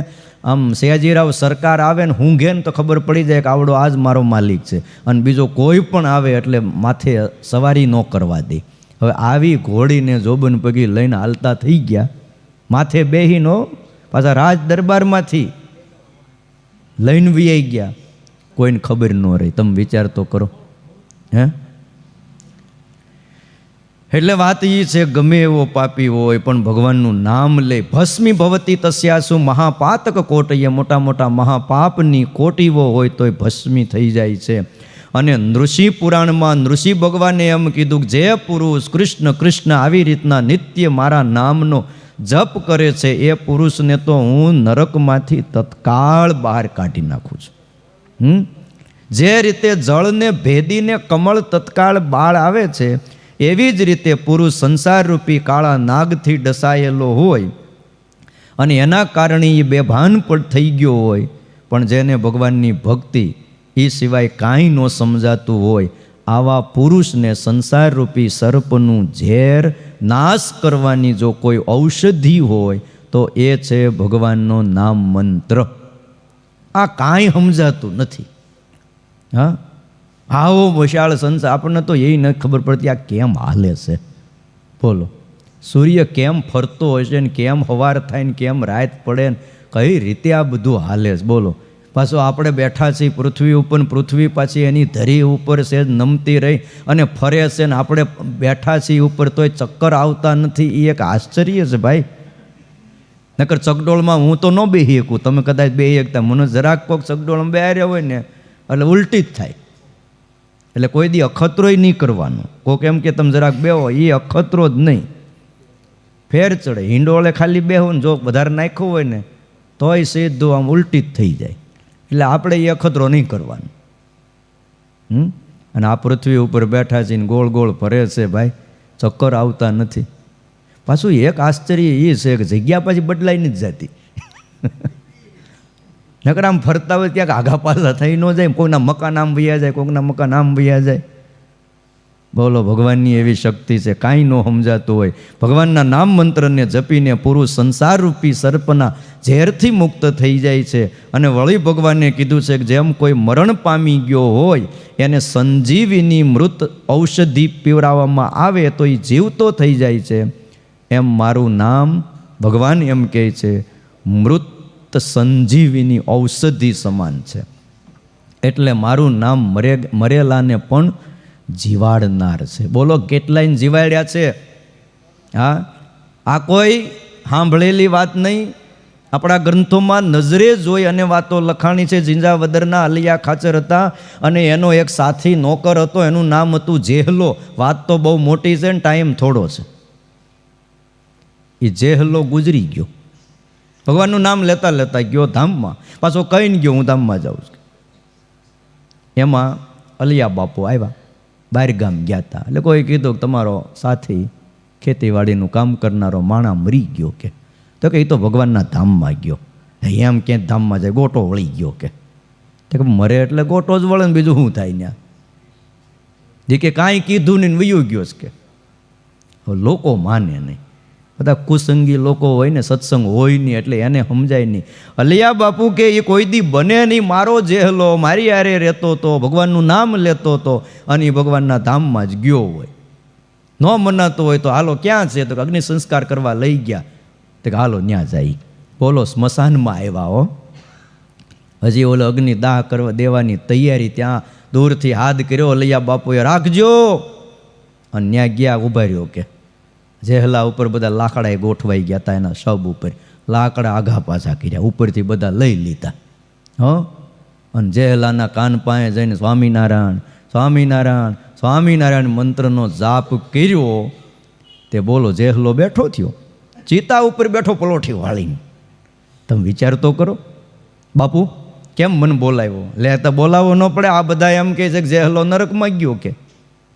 આમ સયાજીરાવ સરકાર આવે ને ઊંઘે ને તો ખબર પડી જાય કે આવડો આજ મારો માલિક છે, અને બીજો કોઈ પણ આવે એટલે માથે સવારી ન કરવા દે. હવે આવી ઘોડીને જોબન પગી લઈને હાલતા થઈ ગયા, માથે બેહીનો પાછા રાજ દરબારમાંથી લઈને વી ગયા, કોઈને ખબર ન રહી. તમે વિચાર તો કરો. હે એટલે વાત એ છે, ગમે એવો પાપી હોય પણ ભગવાનનું નામ લે. ભસ્મી ભવતી તસ્યાસુ મહાપાતક કોટય, મોટા મોટા મહાપાપની કોટીઓ હોય તોય ભસ્મી થઈ જાય છે. અને નૃષિ પુરાણમાં નૃષિ ભગવાને એમ કીધું કે જે પુરુષ કૃષ્ણ કૃષ્ણ આવી રીતના નિત્ય મારા નામનો જપ કરે છે એ પુરુષને તો હું નરકમાંથી તત્કાળ બહાર કાઢી નાખું છું. જે રીતે જળને ભેદીને કમળ તત્કાળ બહાર આવે છે, એવી જ રીતે પુરુષ સંસારરૂપી કાળા નાગથી ડસાયેલો હોય અને એના કારણે એ બેભાન પણ થઈ ગયો હોય, પણ જેને ભગવાનની ભક્તિ એ સિવાય કાંઈ ન સમજાતું હોય, આવા પુરુષને સંસારરૂપી સર્પનું ઝેર નાશ કરવાની જો કોઈ ઔષધિ હોય તો એ છે ભગવાનનો નામ મંત્ર. આ કાંઈ સમજાતું નથી. હા, આવો વિશાળ સંસાર, આપણને તો એ ન ખબર પડતી આ કેમ હાલે છે. બોલો, સૂર્ય કેમ ફરતો હશે ને કેમ સવાર થાય ને કેમ રાત પડે ને કઈ રીતે આ બધું હાલે છે. બોલો, પાછું આપણે બેઠા છીએ પૃથ્વી ઉપર, પૃથ્વી પાછી એની ધરી ઉપર છે નમતી રહી અને ફરે છે ને આપણે બેઠા છીએ ઉપર તોય ચક્કર આવતા નથી. એ એક આશ્ચર્ય છે ભાઈ. નકર ચકડોળમાં હું તો ન બેસી શકું, તમે કદાચ બેસી શકતા, મને જરાક કોઈક ચકડોળમાં બેહાર્યા હોય ને એટલે ઉલટી જ થાય. એટલે કોઈ દી અખતરોય નહીં કરવાનો. કોઈક એમ કે તમે જરાક બેહો, એ અખતરો જ નહીં, ફેર ચડે. હિંડોળે ખાલી બેહો ને જો વધારે નાખ્યું હોય ને તોય સીધું આમ ઉલટી જ થઈ જાય. એટલે આપણે એ અખતરો નહીં કરવાનો. અને આ પૃથ્વી ઉપર બેઠા છે ને ગોળ ગોળ ફરે છે ભાઈ, ચક્કર આવતા નથી. પાછું એક આશ્ચર્ય એ છે કે જગ્યા પાછી બદલાઈ નથી જતી. નકર આમ ફરતા હોય ત્યાં આઘા પાછા થઈ ન જાય, કોઈના મકાન આમ વૈયા જાય, કોઈના મકાન આમ વૈયા જાય. બોલો, ભગવાનની એવી શક્તિ છે, કાંઈ ન સમજાતું હોય. ભગવાનના નામ મંત્રને જપીને પુરુષ સંસારરૂપી સર્પના ઝેરથી મુક્ત થઈ જાય છે. અને વળી ભગવાને કીધું છે કે જેમ કોઈ મરણ પામી ગયો હોય એને સંજીવીની મૃત ઔષધિ પીવડાવવામાં આવે તો એ જીવતો થઈ જાય છે, એમ મારું નામ ભગવાન એમ કહે છે મૃત સંજીવીની ઔષધિ સમાન છે. એટલે મારું નામ મરેલાને પણ જીવાડનાર છે. બોલો, કેટલાય જીવાડ્યા છે. હા, આ કોઈ સાંભળેલી વાત નહીં. આપણા ગ્રંથોમાં નજરે જોઈ અને વાતો લખાણી છે. ઝીંઝાવદરના અલિયા ખાચર હતા અને એનો એક સાથી નોકર હતો, એનું નામ હતું જેહલો. વાત તો બહુ મોટી છે ને ટાઈમ થોડો છે. એ જેહલો ગુજરી ગયો, ભગવાનનું નામ લેતા લેતા ગયો ધામમાં. પાછો કહીને ગયો હું ધામમાં જાઉં છું. એમાં અલિયા બાપુ આવ્યા, બહાર ગામ ગયા હતા. એટલે કોઈ કીધું કે તમારો સાથી ખેતીવાડીનું કામ કરનારો માણા મરી ગયો કે. તો કે એ તો ભગવાનના ધામમાં ગયો. એમ ક્યાંય ધામમાં જાય, ગોટો વળી ગયો કે. મરે એટલે ગોટો જ વળે ને બીજું શું થાય ત્યાં. જે કે કાંઈ કીધું નહીં વયું ગયો છે કે હવે લોકો માને નહીં. બધા કુસંગી લોકો હોય ને, સત્સંગ હોય નહીં એટલે એને સમજાય નહીં. અલિયા બાપુ કે એ કોઈ દી બને નહીં. મારો જેહલો મારી હારે રહેતો હતો, ભગવાનનું નામ લેતો હતો અને એ ભગવાનના ધામમાં જ ગયો હોય. ન મનાતો હોય તો હાલો ક્યાં છે? તો અગ્નિ સંસ્કાર કરવા લઈ ગયા. તો કે હાલો ન્યા જાય. બોલો સ્મશાનમાં આવ્યા હો. હજી ઓલો અગ્નિ દાહ કરવા દેવાની તૈયારી ત્યાં દૂરથી હાથ કર્યો. અલૈયા બાપુએ રાખજો. અને ત્યાં ગયા, ઊભા રહ્યો કે જેહલા ઉપર બધા લાકડા ગોઠવાઈ ગયા હતા, એના શબ ઉપર લાકડા આઘા પાછા કર્યા, ઉપરથી બધા લઈ લીધા. અને જેહલાના કાન પાસે જઈને સ્વામિનારાયણ સ્વામિનારાયણ સ્વામિનારાયણ મંત્રનો જાપ કર્યો. તે બોલો જેહલો બેઠો થયો, ચિતા ઉપર બેઠો પલોઠી વાળીને. તમે વિચાર તો કરો, બાપુ કેમ મને બોલાવ્યો? લે તો બોલાવવો ન પડે. આ બધા એમ કહે છે કે જેહલો નરકમાં ગયો કે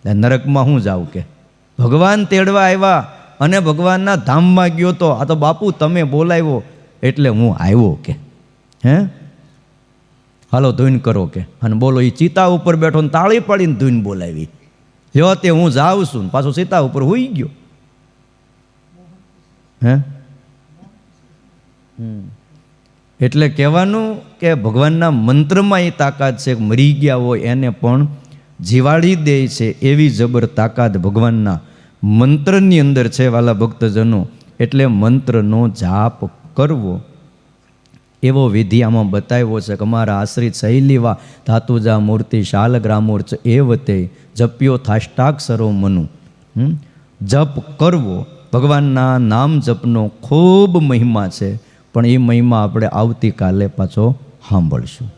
નરકમાં હું જાઉં કે ભગવાન તેડવા આવ્યા અને ભગવાનના ધામમાં ગયો તો. આ તો બાપુ તમે બોલાવ્યો એટલે હું આવ્યો કે હે હાલો ધૂન કરો કે. અને બોલો એ ચિતા ઉપર બેઠો ને તાળી પાડીને ધૂન બોલાવી. લ્યો તે હું જાઉં છું, પાછો ચિતા ઉપર હોઈ ગયો. હે એટલે કહેવાનું કે ભગવાનના મંત્રમાં એ તાકાત છે. મરી ગયા હોય એને પણ જીવાડી દે છે, એવી જબર તાકાત ભગવાનના મંત્રની અંદર છે વાલા ભક્તજનો. એટલે મંત્રનો જાપ કરવો એવો વિધિ આમાં બતાવ્યો છે કે અમારા આશ્રિત શૈલીવા ધાતુજા મૂર્તિ શાલગ્રામોર્ચ એવતે જપ્યો થાષ્ટાક્ષરો મનુ. જપ કરવો, ભગવાનના નામ જપનો ખૂબ મહિમા છે. પણ એ મહિમા આપણે આવતીકાલે પાછો સાંભળશું.